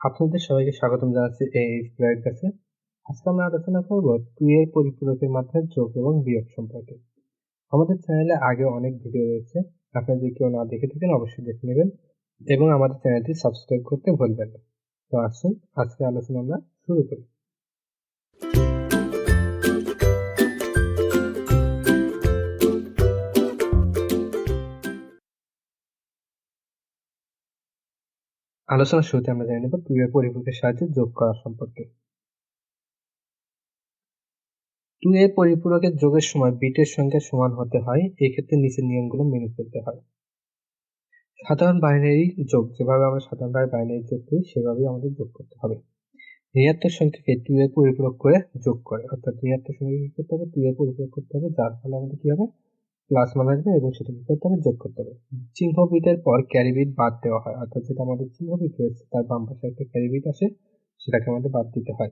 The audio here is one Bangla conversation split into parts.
আপনাদের সবাইকে স্বাগতম জানাচ্ছি এই স্লাইড কাছে। আজকে আমরা আলোচনা করব 2 এর পরিপূরকের মাধ্যমে যোগ এবং বিয়োগ সম্পর্কে। আমাদের চ্যানেলে আগে অনেক ভিডিও রয়েছে, আপনারা যদি কেউ না দেখে থাকেন অবশ্যই দেখে নেবেন এবং আমাদের চ্যানেলটি সাবস্ক্রাইব করতে ভুলবেন না। তো আসুন আজকে আলোচনা আমরা শুরু করি। আলোচনার শুরুতে আমরা জেনে নেব 2 এর পরিপূরকের সাহায্যে যোগ করা সম্পর্কে। 2 এর পরিপূরকের যোগের সময় বিটের সংখ্যা সমান হতে হয়, এক্ষেত্রে নিচের নিয়মগুলো মেনে চলতে হয়। সাধারণ বাইনারি যোগ, যেভাবে আমরা সাধারণভাবে বাইনারি যোগ করি সেভাবেই আমাদের যোগ করতে হবে। ঋণাত্মক সংখ্যাকে 2 এর পরিপূরক করে যোগ করে, অর্থাৎ ঋণাত্মক সংখ্যাকে কি করতে হবে, 2 এর পরিপূরক করতে হবে, যার ফলে আমাদের কি হবে, প্লাস মান আসবে এবং সেটা কি করতে হবে, যোগ করতে হবে। চিহ্ন বিটের পর ক্যারি বিট বাদ দেওয়া হয়, অর্থাৎ যেটা আমাদের চিহ্ন বিট রয়েছে তার বাম পাশে একটা ক্যারি বিট আসে, সেটাকে আমাদের বাদ দিতে হয়।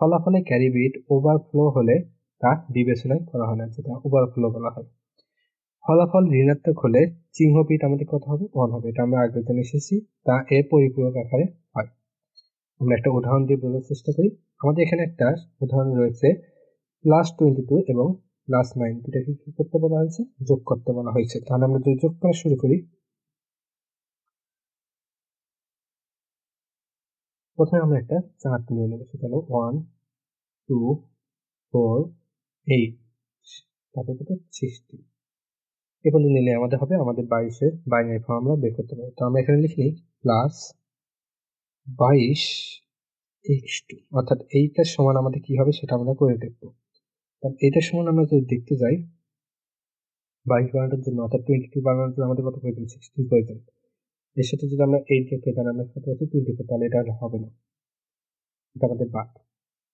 ফলাফলে ক্যারি বিট ওভারফ্লো হলে তা বিবেচনায় করা হয় না, যেটা ওভারফ্লো বলা হয়। ফলাফল ঋণাত্মক হলে চিহ্ন বিট আমাদের কত হবে, 1 হবে। এটা আমরা আগে জেনে এসেছি, তা এর পরিপূরক আকারে হয়। আমরা একটা উদাহরণ দিয়ে বোঝার চেষ্টা করি। আমাদের এখানে একটা উদাহরণ রয়েছে, +22 এবং +9 দুটাকে কি করতে বলা হয়েছে, যোগ করতে বলা হয়েছে। তাহলে আমরা যদি যোগ করা শুরু করি, প্রথমে আমরা একটা চার্ট নিয়ে নেব, সেটা হলো 1 2 4 8, তারপর কত 60। এ পর্যন্ত নিলে আমাদের হবে, আমাদের 22-এর বাইনারি ফর্ম আমরা বের করতে পারবো। তো আমরা এখানে লিখে নিই +22x2, অর্থাৎ এইটার সমান আমাদের কি হবে সেটা আমরা করে দেখবো। এইটার সমান আমরা যদি দেখতে যাই, 22 বানানোর জন্য, অর্থাৎ 22 বানানোর জন্য আমাদের কত প্রয়োজন, 16 প্রয়োজন। এর সাথে যদি আমরা 8 যোগ করি তাহলে আমরা কত পাচ্ছি, 24, তাহলে এটা আর হবে না, এটা আমাদের বাদ।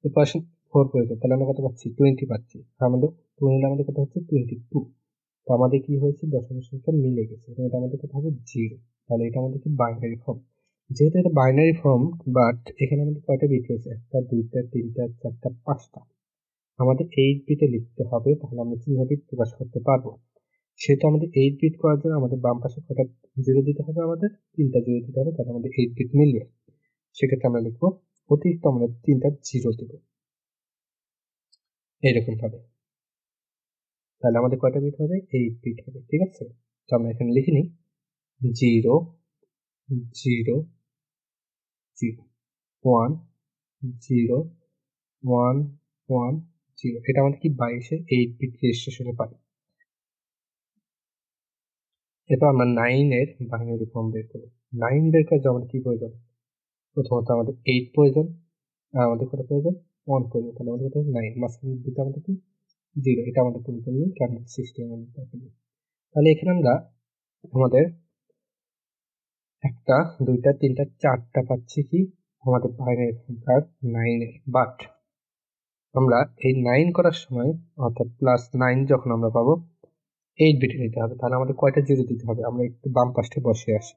এরপর আসুন 4 প্রয়োজন, তাহলে আমরা কত পাচ্ছি, 20 পাচ্ছি। আর আমাদের 2 নিলে আমাদের কত হচ্ছে, 22। তো আমাদের কি হয়েছে, দশমিক সংখ্যা মিলে গেছে, এটা আমাদের কত হবে, 0। তাহলে এটা আমাদের কি বাইনারি ফর্ম। যেহেতু এটা বাইনারি ফর্ম, বাট এখানে আমাদের কয়টা বিট রয়েছে, 1 2 3 4 5টা। আমাদের 8 বিটে লিখতে হবে, তাহলে আমরা চিহ্ন বিট প্রকাশ করতে পারবো। সেহেতু আমাদের 8 বিট করার জন্য আমাদের বাম পাশে কয়টা 0 দিতে হবে, আমাদের 3টা 0 দিতে হবে, তাহলে আমাদের 8 বিট মিলবে। সেক্ষেত্রে আমরা লিখবো অতিরিক্ত আমরা 3টা 0 দেব, এইরকম ভাবে। তাহলে আমাদের কয়টা বিট হবে, 8 বিট হবে, ঠিক আছে। তো আমরা এখানে লিখে নিই 0 0 0 1 0 1 1 0। এটা আমাদের কি 22-এর 8 বিট রেজিস্ট্রেশনে পাই। এরপর আমরা 9 এর বাইনারি ফর্ম বের করবো। 9 বের করার জন্য আমাদের কি প্রয়োজন, প্রথমত আমাদের 8 প্রয়োজন, আর আমাদের কত প্রয়োজন, 1 প্রয়োজন। তাহলে আমাদের কত, 9, মাঝখানে দিতে আমাদের কি 0, এটা আমাদের প্রয়োজন নেই, কারণ 60 আমাদের দরকার নেই। তাহলে এখানে আমরা আমাদের 1টা 2টা 3টা 4টা পাচ্ছি কি, আমাদের বাইনারি সংখ্যা 9 এর। বাট আমরা এই 9 করার সময়, অর্থাৎ +9 যখন আমরা পাবো, 8 বিটে নিতে হবে। তাহলে আমাদের কয়টা 0 দিতে হবে, আমরা একটু বাম পাশে বসে আসি,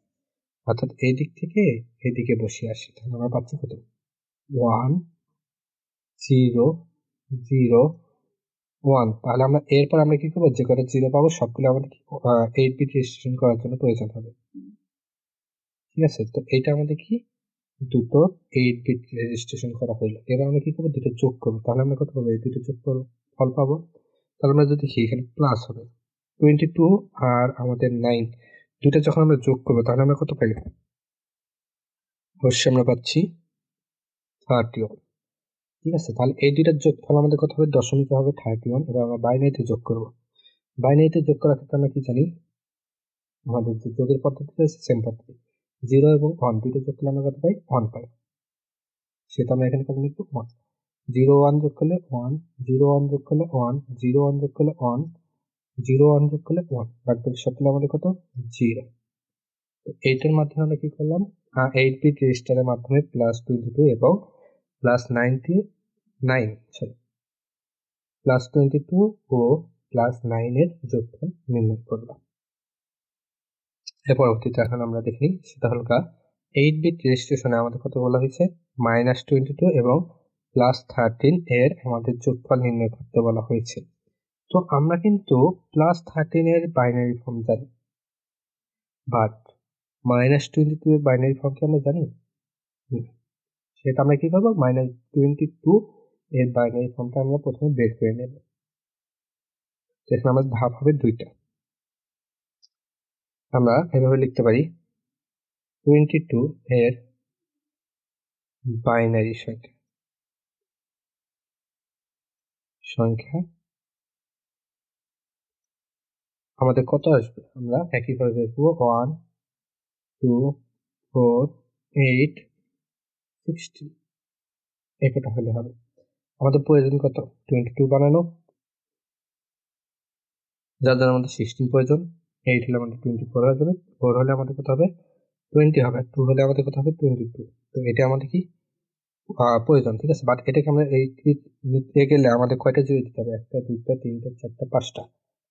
অর্থাৎ এই দিক থেকে এদিকে বসে আসি। তাহলে আমরা পাচ্ছি কত, 1 0 0 1। তাহলে আমরা এরপর আমরা কি করবো, যে কটা 0 পাবো সবগুলো আমাদের 8 বিট রেজিস্ট্রেশন করার জন্য প্রয়োজন হবে, ঠিক আছে। তো এইটা আমাদের কি, দুটো 8 বিট রেজিস্ট্রেশন করা হলো। এবার আমরা কি করবো, দুটো যোগ করবো। তাহলে আমরা কত পাবো, এই দুটো যোগ করবো, ফল পাবো। তাহলে আমরা যদি দেখি এখানে প্লাস হবে 22 আর আমাদের 9, দুটো যখন আমরা যোগ করবো তাহলে আমরা কত পাই, অবশ্যই আমরা পাচ্ছি 31, ঠিক আছে। তাহলে এই দুইটার যোগফল আমাদের কত হবে, দশমিকে হবে 31। এবার আমরা বাইনারিতে যোগ করবো। বাইনারিতে যোগ করার ক্ষেত্রে আমরা কি জানি, আমাদের যে যোগের পদ্ধতি রয়েছে সেম পদ্ধতি, 0 এবং 1 দুইটা যোগ করলে আমরা কত পাই, 1 পাই। সেটা আমরা এখানে কত লিখবো, 1। 0 1 যোগ করলে 1, 0 1 যোগ করলে 1, 0 1 যোগ করলে 1, 0 1 যোগ করলে 1, বাকি সবগুলো আমাদের কত, 0। তো এইটার মাধ্যমে আমরা কি করলাম, 8 বিট রেজিস্টারের মাধ্যমে +22 এবং +99 সরি +22 ও +9 এর যোগফল নির্ণয় করলাম। এর পরবর্তীতে এখন আমরা দেখি, সেটা হলো 8 বিট রেজিস্ট্রেশনে আমাদের কত বলা হয়েছে, -22 এবং +13 এর আমাদের যোগফল নির্ণয় করতে বলা হয়েছে। তো আমরা কিন্তু +13 এর বাইনারি ফর্ম জানি, বাট -22 এর বাইনারি ফর্ম কি আমরা জানি? সেটা আমরা কি করবো, -22 এর বাইনারি ফর্মটা আমরা প্রথমে বের করে নেব। এখানে আমাদের ধাপ হবে দুইটা। আমরা এভাবে লিখতে পারি 22 এর বাইনারি সংখ্যা আমাদের কত আসবে, আমরা একইভাবে বের করবো 1 2 4 8 16 এটা হলে হবে। আমাদের প্রয়োজন কত, 22 বানানো, যার জন্য আমাদের 16 প্রয়োজন। 8 হলে আমাদের 24 হয়ে যাবে, 4 হলে আমাদের কত হবে, 20 হবে, 2 হলে আমাদের কত হবে, 22। তো এটা আমাদের কি প্রয়োজন, ঠিক আছে। বাট এটাকে আমরা এই নিতে গেলে আমাদের কয়টা জিরো দিতে হবে, 1 2 3 4 5টা,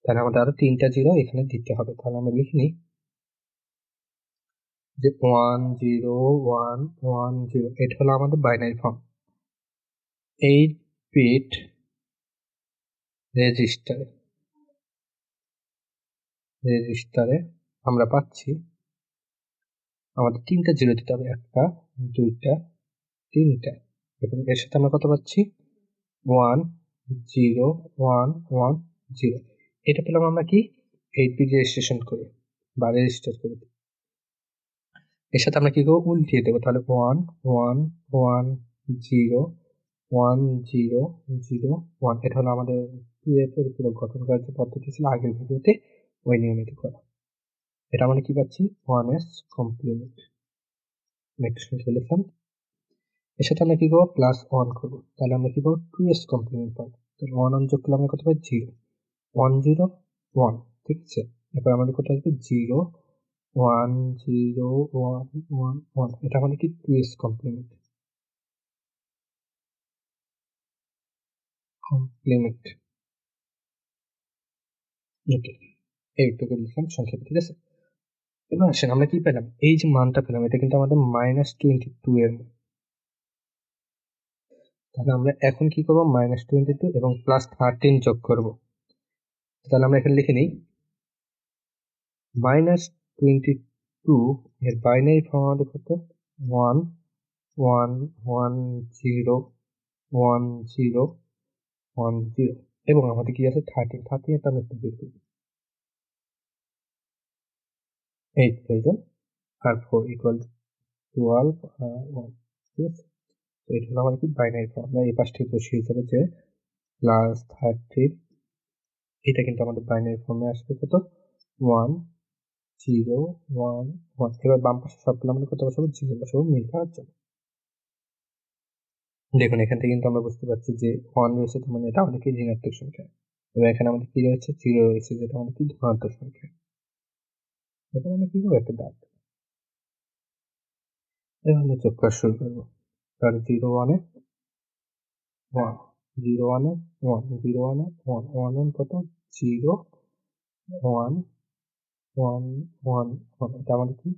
তাহলে আমাদের আরো 3টা জিরো এখানে দিতে হবে। তাহলে আমরা লিখে নিই যে 1 0 1 1 0, এটা হলো আমাদের বাইনারি ফর্ম। 8 বিট রেজিস্টারে আমরা পাচ্ছি, আমাদের 3টা জিরো দিতে হবে, 1টা 2টা 3টা, এবং এর সাথে আমরা কত পাচ্ছি, 1 0 1 1 0। এটা পেলাম আমরা কি 8 বিট রেজিস্ট্রেশন করে বা রেজিস্টার করে। এর সাথে আমরা কি করবো, উল্টিয়ে দেবো, তাহলে 1 1 1 0 1 0 0 1। এটা হলো আমাদের পরিপূরক গঠন করার যে পদ্ধতি ছিল আগের ভিডিওতে, ওই নিয়মিত করা। এটা আমরা কি পাচ্ছি, 1s কমপ্লিমেন্ট। নেক্সট সংখ্যা লিখলাম, এর সাথে আমরা কি করবো, +1 করবো, তাহলে আমরা কি করবো, 2s কমপ্লিমেন্ট পাবো। তাহলে 1 1 যোগ করলে আমরা কত পাই, 0 1 0 1, ঠিক আছে। এরপর আমাদের কত আসবে, 0 1 0 1 1 1। এটা মানে কি 2s কমপ্লিমেন্ট। ওকে, এইটুকু লিখলাম সংক্ষেপে, ঠিক আছে। এবার আসেন আমরা কি পেলাম, এই যে মানটা পেলাম, এটা কিন্তু আমাদের -22 এর মান। তাহলে আমরা এখন কি করবো, -22 এবং +13 যোগ করব। তাহলে আমরা এখানে লিখে নিই, -22 এর বাইনারি ফর্ম আমাদের কত, 1 1 1 0 1 0 1 0, এবং আমাদের কি আছে 13 এটা আমরা একটু বের করি, 8 প্রয়োজন, আর 4 = 12 1, ঠিক আছে। তো এটা হলো আমাদের কি বাইনারি ফর্ম। আমরা এই পাশটি বসিয়ে যাবে যে +13, এটা কিন্তু আমাদের বাইনারি ফর্মে আসবে কত, 1 0 1 1। এবার বাম পাশে সবগুলো আমরা কত বসাবো, 0 বসাবো মিল করার জন্য। দেখুন এখান থেকে কিন্তু আমরা বুঝতে পারছি যে 1 রয়েছে, তার মানে এটা আমাদের কি ঋণাত্মক সংখ্যা, এবং এখানে আমাদের কি রয়েছে, 0 রয়েছে, যেটা আমাদের কি ধনাত্মক সংখ্যা। এবার আমরা কি করবো, একটা দাগ, এবার আমরা যোগ করা শুরু করবো। তাহলে 0 1 এ 1 0 1 এ 1 0 1 এ 1 1 1 কত, 0 1 1 1 1। এটা আমাদের কি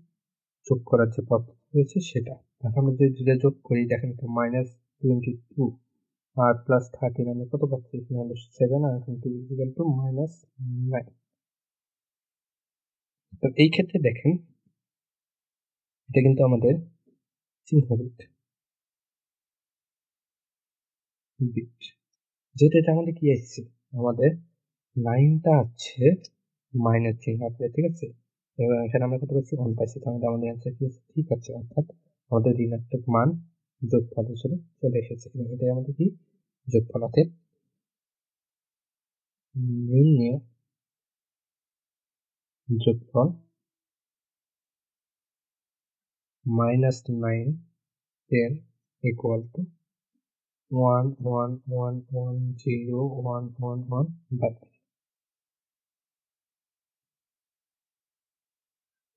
যোগ করার যে পদ্ধতি রয়েছে সেটা। এখন আমরা যদি দুটো যোগ করি, দেখেন তো -22 আর +13 আমরা কত পাচ্ছি, এখানে হলো 7 আর এখানে 2 = -9। তো এই ক্ষেত্রে দেখেন এটা কিন্তু আমাদের চিহ্ন বিট, যেটা এটা আমাদের কি আসছে, আমাদের লাইনটা আছে মাইনাস চিহ্ন আছে, ঠিক আছে। এবার এখানে আমরা কত পাচ্ছি, 1 পাইছি, তাহলে আমাদের অ্যান্সার কি আছে, ঠিক আছে, অর্থাৎ আমাদের ঋণাত্মক মান যোগফল হিসেবে চলে এসেছে, এবং এটাই আমাদের কি যোগফল। অর্থাৎ নির্ণেয় যোগফল -9 10 = 1 1 1 1 0 1 1 1 বাই।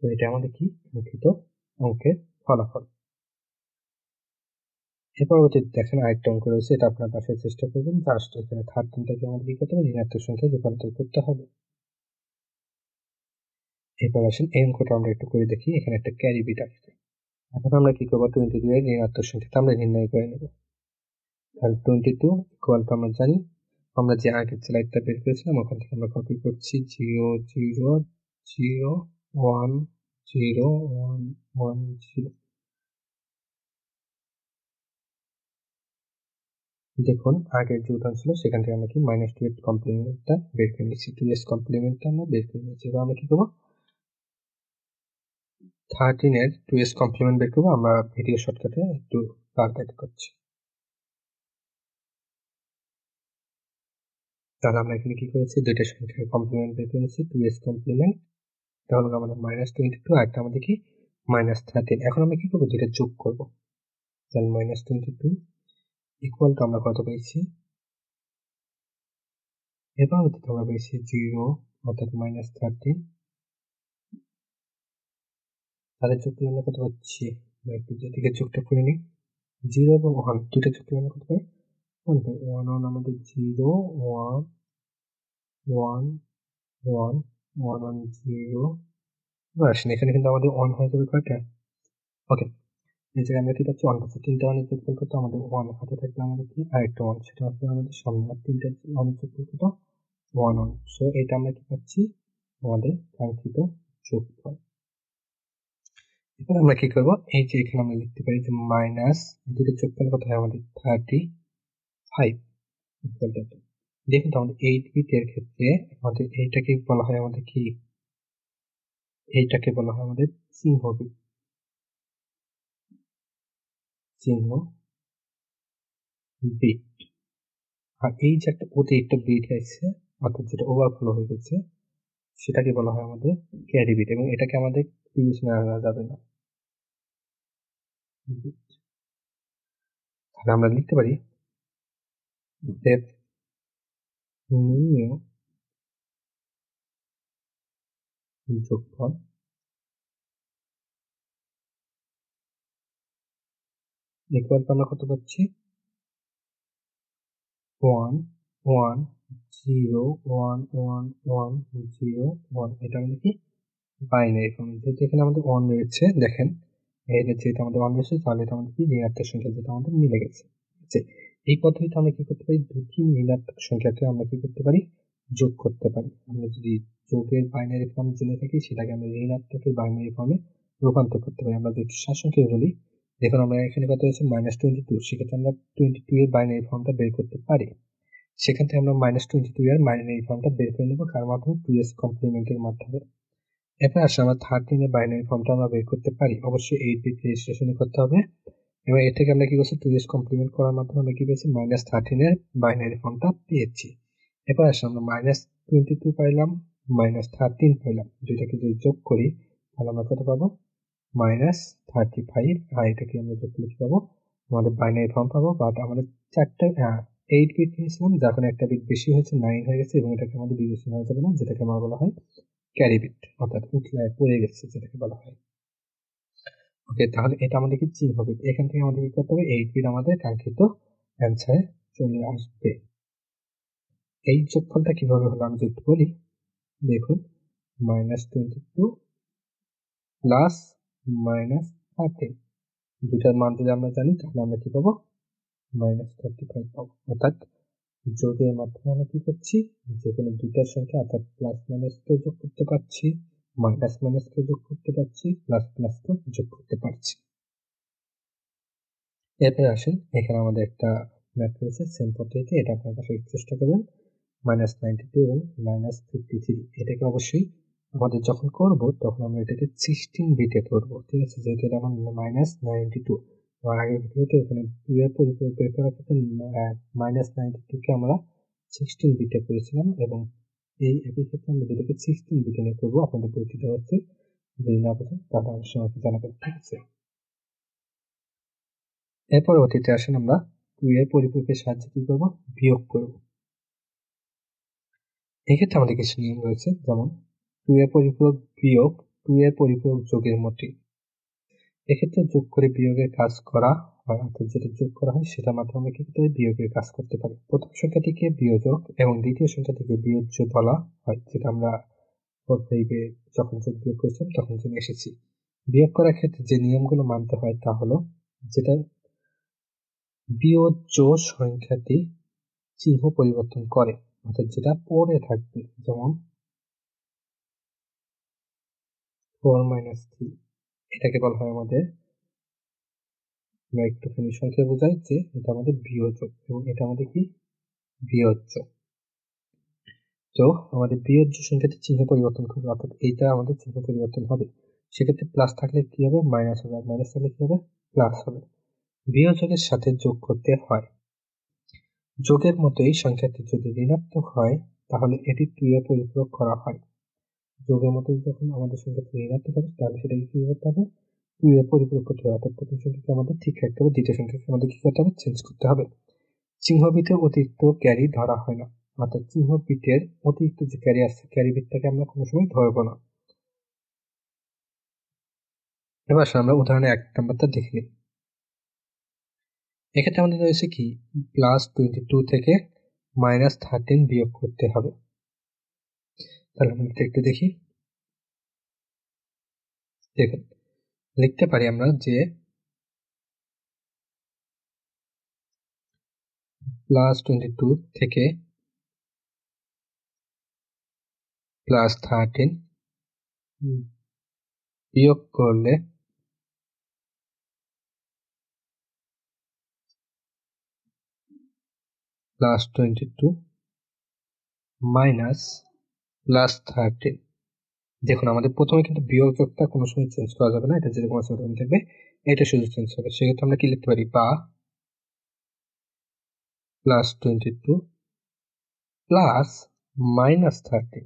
তো এটা আমাদের কি লিখিত অঙ্কের ফলাফল। এর পরবর্তীতে দেখেন আরেকটা অঙ্ক রয়েছে, এটা আপনার বাসায় চেষ্টা করবেন। জাস্ট এখানে 13টাকে আমাদের কি করতে হবে, ঋণাত্মক সংখ্যায় রূপান্তর করতে হবে। এরপর আসেন এই অঙ্কটা আমরা একটু করে দেখি। এখানে একটা ক্যারি বিট আসছে, এখন আমরা কি করবো, 22 এর ঋণাত্মক সংখ্যাটা আমরা নির্ণয় করে নেব। তাহলে 22 = আমরা জানি, আমরা যে আগের স্লাইডটা বের করেছিলাম ওখান থেকে আমরা কপি করছি, 0 0 0 1 0 1 1 0। দেখুন আগের যে উদাহরণ ছিল সেখান থেকে আমরা কি -2 এর কমপ্লিমেন্টটা বের করে নিচ্ছি, 2s কমপ্লিমেন্টটা আমরা বের করে নিচ্ছি। এবার আমরা কি করবো, 13 এর 2s কমপ্লিমেন্ট বের করবো। আমরা ভিডিও শর্টকাটে একটু তাড়াতাড়ি করছি। তাহলে আমরা এখানে কি করেছি, দুইটা সংখ্যার কমপ্লিমেন্ট বের করে নিচ্ছি, 2s কমপ্লিমেন্ট, এটা হলো আমাদের -22 আর একটা আমাদের কি -13। এখন আমরা কি করবো, দুইটা যোগ করবো। তাহলে -22 ইকুয়াল টু আমরা কত পেয়েছি, এবার অতীতে আমরা পেয়েছি 0 অর্থাৎ -13। তাহলে যোগ করলে আমরা কত পাচ্ছি, আমরা একটু যেদিকে যোগটা করে নিই, 0 এবং 1 দুইটা যোগ করলে আমরা কত পাই, 1 পাই। 1 1 আমাদের 0 1 1 1 1 1 0। এবার আসেন, এখানে কিন্তু আমাদের 1 হয়ে যাবে কয়টা, ওকে। এই জায়গায় আমরা কি পাচ্ছি, 1 পাচ্ছি। 3টা 1 যোগফল কত, আমাদের 1 হাতে থাকবে আমাদের কি আরেকটা 1, সেটা আসলে আমাদের সামনে। আর 3টা 1 যোগফল কত, 1 1। সো এটা আমরা কি পাচ্ছি, আমাদের কাঙ্ক্ষিত যোগফল। এবার আমরা কি করবো, এই যে এখানে আমরা লিখতে পারি যে মাইনাস দুটো যোগফল কত হয় আমাদের 35 ইকুয়াল টু, দেখুন তো আমাদের 8 বিটের ক্ষেত্রে আমাদের এইটাকে বলা হয় আমাদের কি, এইটাকে বলা হয় আমাদের চিহ্ন বিট, চিহ্ন বিট। আর এই যে একটা অতিরিক্ত বিট আছে অর্থাৎ যেটা ওভারফ্লো হয়ে গেছে সেটাকে বলা হয় আমাদের ক্যারি বিট, এবং এটাকে আমাদের বিবেচনা করা যাবে না। তাহলে আমরা লিখতে পারি that নির্ণেয় যোগফল ইকুয়াল টু আমরা কত পাচ্ছি, 1 1 0 1 1 1 0 1। এটা মানে কি বাইনারি ফর্ম, যেহেতু এখানে আমাদের 1 রয়েছে, দেখেন এটা যেহেতু আমাদের 1 রয়েছে তাহলে এটা আমাদের কি ঋণাত্মক সংখ্যা, যেটা আমাদের মিলে গেছে। ঠিক আছে, এই পদ্ধতিতে আমরা কি করতে পারি, দুটি ঋণাত্মক সংখ্যাকে আমরা কি করতে পারি, যোগ করতে পারি। আমরা যদি যোগের বাইনারি ফর্ম জেনে থাকি সেটাকে আমরা ঋণাত্মকের বাইনারি ফর্মে রূপান্তর করতে পারি। আমরা যদি সারসংক্ষেপে বলি, দেখুন আমরা এখানে কত আছে -22, সেক্ষেত্রে আমরা 22 এর বাইনারি ফর্মটা বের করতে পারি। সেখান থেকে আমরা -22 এর বাইনারি ফর্মটা বের করে নেব কার মাধ্যমে, 2s কমপ্লিমেন্টের মাধ্যমে। এরপর আসলে আমরা 13 এর বাইনারি ফর্মটা আমরা বের করতে পারি, অবশ্যই 8 বিট রেজিস্ট্রেশনে করতে হবে। এবার এর থেকে আমরা কি করছি, 2s কমপ্লিমেন্ট করার মাধ্যমে আমরা কি পেয়েছি, -13 এর বাইনারি ফর্মটা পেয়েছি। এরপর আসলে আমরা -22 পাইলাম, -13 পাইলাম, দুইটাকে যদি যোগ করি তাহলে আমরা কত পাবো, -35। আর এটাকে আমরা যোগ করলে কি পাবো, আমাদের বাইনারি ফর্ম পাবো। বাট আমাদের 8 বিট নিয়েছিলাম, যার কারণে একটা বিট বেশি হয়েছে, 9 হয়ে গেছে, এবং এটাকে আমাদের বিবেচনা করা যাবে না, যেটাকে আমার বলা হয় ক্যারি বিট, অর্থাৎ উতলায় পড়ে গেছে যেটাকে বলা হয়। ওকে, তাহলে এটা আমাদের কি চিহ্ন বিট, এখান থেকে আমাদের কি করতে হবে, 8 বিট আমাদের কাঙ্ক্ষিত অ্যান্সারে চলে আসবে। এই যোগফলটা কিভাবে হলো আমি যদি একটু বলি, দেখুন -22 প্লাস -13, দুটার মান যদি আমরা জানি তাহলে আমরা কি পাবো, -35 পাবো। অর্থাৎ যোগের মাধ্যমে আমরা কি করছি, যে কোনো দুইটার সংখ্যা অর্থাৎ প্লাস মাইনাসকেও যোগ করতে পারছি, মাইনাস মাইনাসকেও যোগ করতে পারছি, প্লাস প্লাসকেও যোগ করতে পারছি। এরপরে আসেন, এখানে আমাদের একটা ম্যাথ রয়েছে সেম পদ্ধতিতে, এটা আপনার কাছে চেষ্টা করবেন, -92 এবং -53। এটাকে অবশ্যই আমাদের যখন করব তখন আমরা এটাকে 16 বিটে করব, ঠিক আছে, যেহেতু এটা আমার -92। আর আগের ভিডিওতে এখানে 2 এর পরিপূরক বের করার ক্ষেত্রে -92 কে আমরা 16 বিটে করেছিলাম, এবং এই একই ক্ষেত্রে আমরা দুটোকে 16 বিটে নিয়ে করবো। আপনাদের বইটি দেওয়া হচ্ছে, যদি না বোঝেন তাহলে অবশ্যই আমাকে জানাবেন, ঠিক আছে। এর পরবর্তীতে আসেন আমরা 2 এর পরিপূরকের সাহায্যে কি করবো, বিয়োগ করব। এক্ষেত্রে আমাদের কিছু নিয়ম রয়েছে, যেমন 2 এর পরিপূরক বিয়োগ 2 এর পরিপূরক যোগের মতই। এক্ষেত্রে যোগ করে বিয়োগের কাজ করা হয়, অর্থাৎ যেটা যোগ করা হয় সেটার মাধ্যমে আমরা কি করতে পারি, বিয়োগের কাজ করতে পারি। প্রথম সংখ্যাটিকে বিয়োজক এবং দ্বিতীয় সংখ্যাটিকে বিয়োজ্য বলা হয়, যেটা আমরা পূর্বে যখন যোগ বিয়োগ করেছিলাম তখন জেনে এসেছি। বিয়োগ করার ক্ষেত্রে যে নিয়মগুলো মানতে হয় তা হলো, যেটা বিয়োজ্য সংখ্যাটি চিহ্ন পরিবর্তন করে, অর্থাৎ যেটা পরে থাকবে, যেমন 4 মাইনাস 3, এটাকে বলা হয় আমাদের, আমরা একটুখানি সংখ্যা বোঝাই যে এটা আমাদের বিয়োজক এবং এটা আমাদের কি বিয়োজ্য। তো আমাদের বিয়োজ্য সংখ্যাতে চিহ্ন পরিবর্তন করবে, অর্থাৎ এইটা আমাদের চিহ্ন পরিবর্তন হবে। সেক্ষেত্রে প্লাস থাকলে কি হবে, মাইনাস হবে, আর মাইনাস থাকলে কি হবে, প্লাস হবে। বিয়োজকের সাথে যোগ করতে হয়। যোগের মতোই সংখ্যাটি যদি ঋণাত্মক হয় তাহলে এটি 2 এ পরিপূরক করা হয়। যোগের মতোই যখন আমাদের সংখ্যাটি ঋণাত্মক হবে তাহলে সেটাকে কি করতে হবে, 2 এ পরিপূরক করতে হবে, অর্থাৎ প্রথম সংখ্যাকে আমাদের ঠিক রাখতে হবে, দ্বিতীয় সংখ্যাকে আমাদের কি করতে হবে, চেঞ্জ করতে হবে। চিহ্নবিতে অতিরিক্ত ক্যারি ধরা হয় না, অর্থাৎ চিহ্নবিতের অতিরিক্ত যে ক্যারি আছে ক্যারি বিটটাকে আমরা কোনো সময় ধরবো না। এবার আমরা উদাহরণে 1 নাম্বারটা দেখে নিই। এক্ষেত্রে আমাদের রয়েছে কি, +22 থেকে -13 বিয়োগ করতে হবে। তাহলে আমরা একটু দেখি। দেখুন, লিখতে পারি আমরা যে +22 থেকে +13 বিয়োগ করলে +22 মাইনাস +13। দেখুন আমাদের প্রথমে কিন্তু বিয়োগটা কোনো সময় চেঞ্জ করা যাবে না, এটা যেরকম আছে ওরকম থাকবে, এটা শুধু চেঞ্জ হবে। সেক্ষেত্রে আমরা কি লিখতে পারি, বা +22 প্লাস -13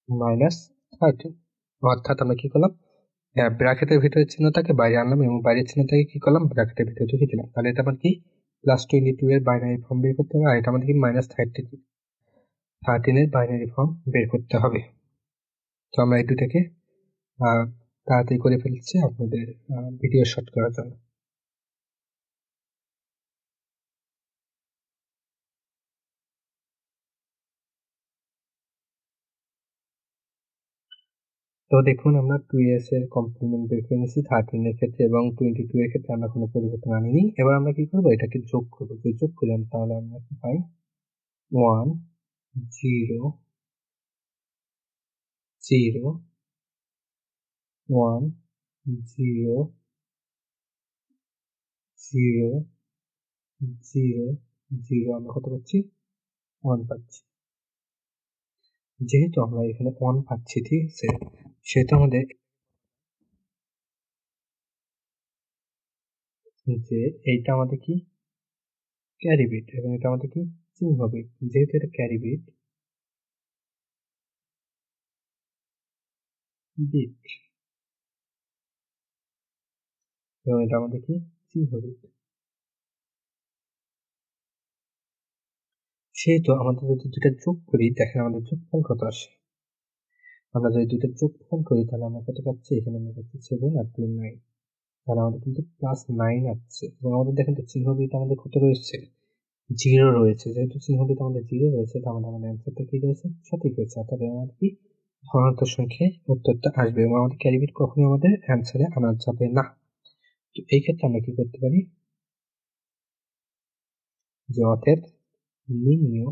-13, অর্থাৎ আমরা কি করলাম, ব্র্যাকেটের ভিতরে চিহ্নটাকে বাইরে আনলাম এবং বাইরের চিহ্নটাকে কি করলাম, ব্র্যাকেটের ভিতরে ঢুকে দিলাম। তাহলে এটা আমার কি, +22 এর বাইনারি ফর্ম বের করতে হবে, আর এটা আমাদের কি -13 এর বাইনারি ফর্ম বের করতে হবে। তো আমরা এই দুটাকে তাড়াতাড়ি করে ফেলছি আপনাদের ভিডিও শর্ট করার জন্য। তো দেখুন আমরা 2s এর কমপ্লিমেন্ট বের করে নিয়েছি 13 এর ক্ষেত্রে, এবং 22 এর ক্ষেত্রে আমরা কোনো পরিবর্তন আনিনি। এবার আমরা কি করবো, এটাকে যোগ করবো। যদি যোগ করি তাহলে আমরা কি পাই, 1 0 0 1 0 0 0 0, আমরা কত পাচ্ছি, 1 পাচ্ছি। যেহেতু আমরা এখানে 1 পাচ্ছি, ঠিক আছে, সেহেতু আমাদের যে এইটা আমাদের কি ক্যারি বিট, এবং এটা আমাদের কি চিহ্ন বিট। যেহেতু এটা ক্যারি বিট বিট এবং এটা আমাদের কি চিহ্ন বিট, সেহেতু আমাদের যদি দুটা যোগ করি, দেখেন আমাদের যোগফল কত আসে। আমরা যদি দুটো যোগফল করি তাহলে আমরা কত পাচ্ছি, এখানে আমরা পাচ্ছি 7 আর 2 9, তাহলে আমাদের কিন্তু +9 আসছে। এবং আমাদের দেখেন তো চিহ্ন বিট আমাদের কত রয়েছে, 0 রয়েছে। যেহেতু চিহ্ন বিট আমাদের 0 রয়েছে তার মানে আমাদের অ্যান্সারটা কি রয়েছে, সঠিক রয়েছে, অর্থাৎ আমাদের কি ধনাত্মক সংখ্যায় উত্তরটা আসবে, এবং আমাদের ক্যারি বিট কখনোই আমাদের অ্যান্সারে আনা যাবে না। তো এই ক্ষেত্রে আমরা কি করতে পারি, যে অতএব নির্ণেয়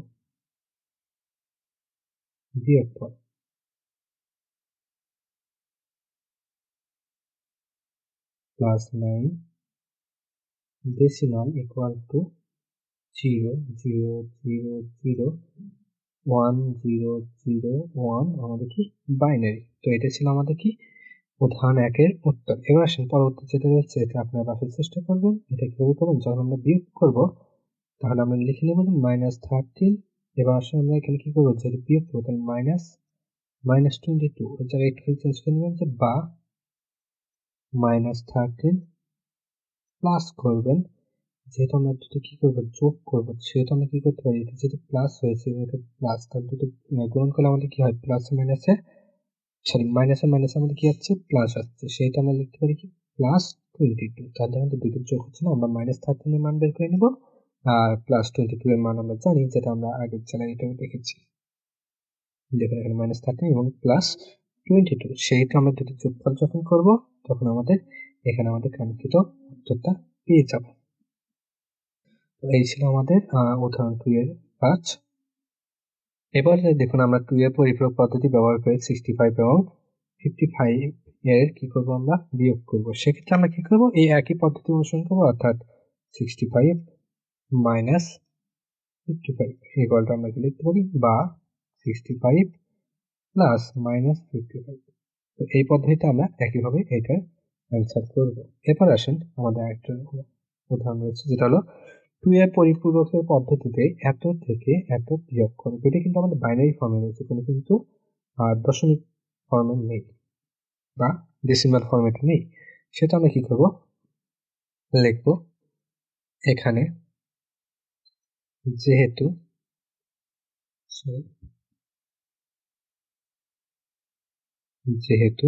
বিয়োগফল +9 decimal equal to 0 0 0 0 1 0 0 1 আমাদের কি বাইনারি। তো এটা ছিল আমাদের কি উদাহরণ 1 এর উত্তর। এবার আসেন পরবর্তী যেটা রয়েছে, এটা আপনারা বাসায় চেষ্টা করবেন। এটা কিভাবে করবেন, যখন আমরা বিয়োগ করব তাহলে আমরা লিখে নেব যে -13। এবার আসলে আমরা এখানে কি করবো, যেটা বিয়োগ করবো তাহলে -22 এর জায়গায় একটু চেঞ্জ করে নেবেন, যে বা -13 প্লাস করবেন। যেহেতু আমরা দুটো কি করবো, যোগ করবো, সেহেতু আমরা কি করতে পারি, এটা যেহেতু প্লাস হয়েছে এবং এটা প্লাস, তাহলে দুটো গুণন করলে আমাদের কি হয়, প্লাসে মাইনাসে, সরি মাইনাসে মাইনাসে আমাদের কি আসছে, প্লাস আসছে। সেটা আমরা লিখতে পারি কি +22। তাহলে দেখেন তো দুটো যোগ হচ্ছে না, আমরা -13 এর মান বের করে নেব, আর +22 এর মান আমরা জানি, যেটা আমরা আগের চ্যানেলে এটাও দেখেছি। দেখুন এখানে -13 এবং +22, সেহেতু আমরা দুটো যোগফল যখন করব তখন আমাদের এখানে আমাদের কাঙ্ক্ষিত উত্তরটা পেয়ে যাব। তো এই ছিল আমাদের উদাহরণ 2 এর 5। এবার দেখুন আমরা 2 এর পরিপূরক পদ্ধতি ব্যবহার করে 65 এবং 55 এর কি করব, আমরা বিয়োগ করব। সেক্ষেত্রে আমরা কি করব, এই একই পদ্ধতি অনুসরণ করব, অর্থাৎ 65 মাইনাস 55 ইকুয়ালটা আমরা কি লিখতে পারি, বা 65 প্লাস মাইনাস 55। তো এই পদ্ধতিতে আমরা একইভাবে এটার অ্যান্সার করব। এরপর আসেন আমাদের আরেকটা উদাহরণ রয়েছে, যেটা হলো 2 এর পরিপূরকের পদ্ধতিতে এত থেকে এত বিয়োগ করো। এটা কিন্তু আমাদের বাইনারি ফর্মে রয়েছে, কোনো কিন্তু দশমিক ফর্মে নেই বা ডেসিমাল ফর্মেটে নেই। সেটা আমরা কি করব, লিখব এখানে যেহেতু যেহেতু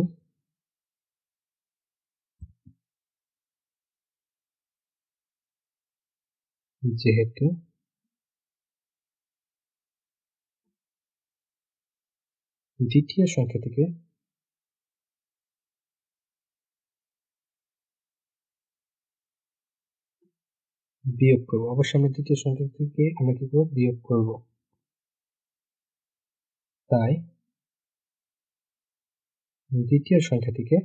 যেহেতু দ্বিতীয় সংখ্যা থেকে বিয়োগ করব। অবশ্যই আমরা দ্বিতীয় সংখ্যা থেকে আমরা কি করব, বিয়োগ করব। তাই দ্বিতীয় সংখ্যা থেকে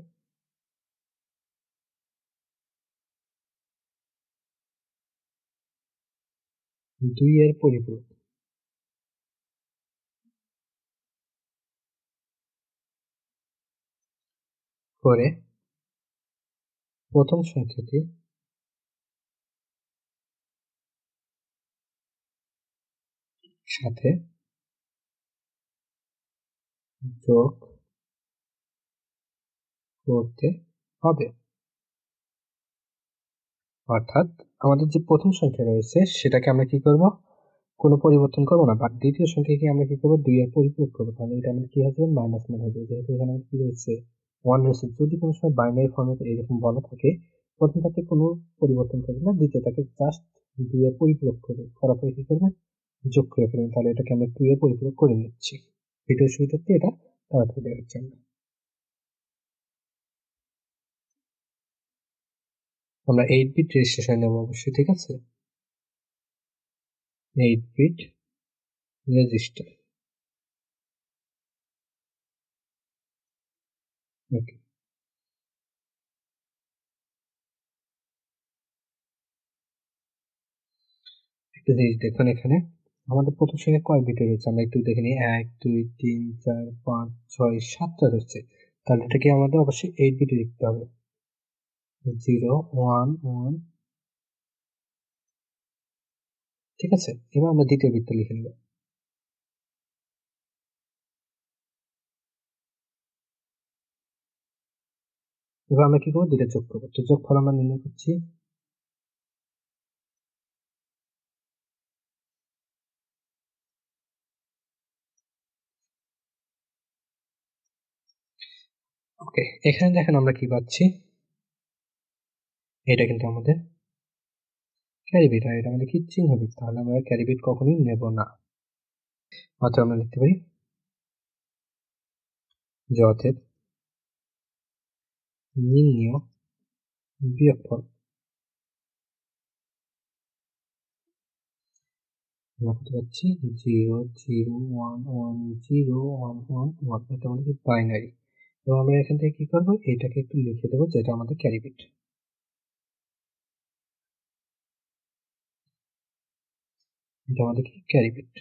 দুই এর পরিপূরক করে প্রথম সংখ্যাটির সাথে যোগ করতে হবে। অর্থাৎ আমাদের যে প্রথম সংখ্যা রয়েছে সেটাকে আমরা কি করব, কোনো পরিবর্তন করবো না, বাট দ্বিতীয় সংখ্যাকে আমরা কি করবো, 2 এর পরিপূরক করবো। তাহলে এটা আমাদের কি হয়ে যাবে, মাইনাস মান হয়ে যাবে। যেহেতু এখানে আমাদের কি রয়েছে, 1 রয়েছে। যদি কোনো সময় বাইনারি ফর্মেটে এরকম বলা থাকে, প্রথমটাতে কোনো পরিবর্তন করবে না, দ্বিতীয়টাকে জাস্ট 2 এর পরিপূরক করবে, করার পরে কি করবে, যোগ করে ফেলবেন। তাহলে এটাকে আমরা 2 এর পরিপূরক করে নিচ্ছি। ভিডিওর সুবিধার্থে এটা তাড়াতাড়ি দেখাচ্ছি আমরা 8 বিট রেজিস্ট্রেশন নেব অবশ্যই, ঠিক আছে, 8 বিট রেজিস্টার। ওকে, একটা জিনিস দেখুন, এখানে আমাদের প্রথম সংখ্যা কয় বিটে রয়েছে আমরা একটু দেখে নিই। 1 2 3 4 5 6 7টা রয়েছে। তাহলে এটাকে আমাদের অবশ্যই 8 বিটে লিখতে হবে। 0 1 1, ঠিক আছে। এবার আমরা দ্বিতীয় বিটটা লিখে নেব। এবার আমরা কি করবো, দুইটা যোগ করবো। তো যোগফল আমরা নির্ণয় করছি। ওকে, এখানে দেখেন আমরা কি পাচ্ছি, এটা কিন্তু আমাদের ক্যারি বিট, আর এটা আমাদের কি চিহ্ন বিট। তাহলে আমরা ক্যারি বিট কখনোই নেব না। অর্থাৎ আমরা লিখতে পারি যে অতএব নির্ণেয় বিয়োগফল আমরা কত পাচ্ছি, 0 0 1 1 0 1 1 1। এটা আমাদের কি বাইনারি। এবং আমরা এখান থেকে কি করবো, এটাকে একটু লিখে দেবো, যেটা আমাদের ক্যারি বিট। এটা আমাদের কি ক্যারি বিট।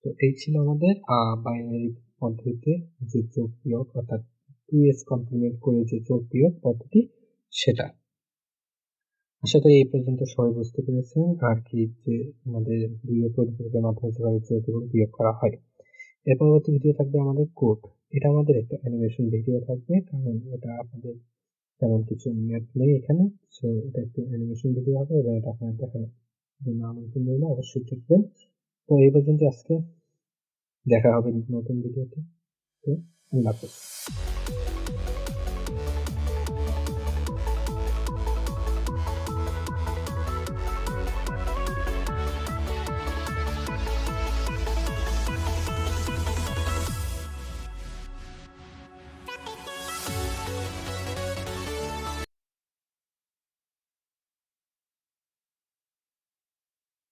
তো এই ছিল আমাদের বাইনারি পদ্ধতিতে যে যোগ বিয়োগ, অর্থাৎ 2s কমপ্লিমেন্ট করে যে যোগ বিয়োগ পদ্ধতি, সেটা। আশা করি এই পর্যন্ত সবাই বুঝতে পেরেছেন আর কি, যে আমাদের দুই পদ্ধতির মাধ্যমে যেভাবে যোগ এবং বিয়োগ করা হয়। এর পরবর্তী ভিডিও থাকবে আমাদের কোড। এটা আমাদের একটা অ্যানিমেশন ভিডিও থাকবে, কারণ এটা আপনাদের তেমন কিছু ম্যাথ নেই এখানে। সো এটা একটু অ্যানিমেশন ভিডিও হবে এবং এটা আপনার দেখার জন্য আমন্ত্রণ রইল, অবশ্যই দেখবেন। তো এই পর্যন্ত আজকে দেখা হবে নতুন ভিডিওতে। তো আল্লাহ হাফেজ।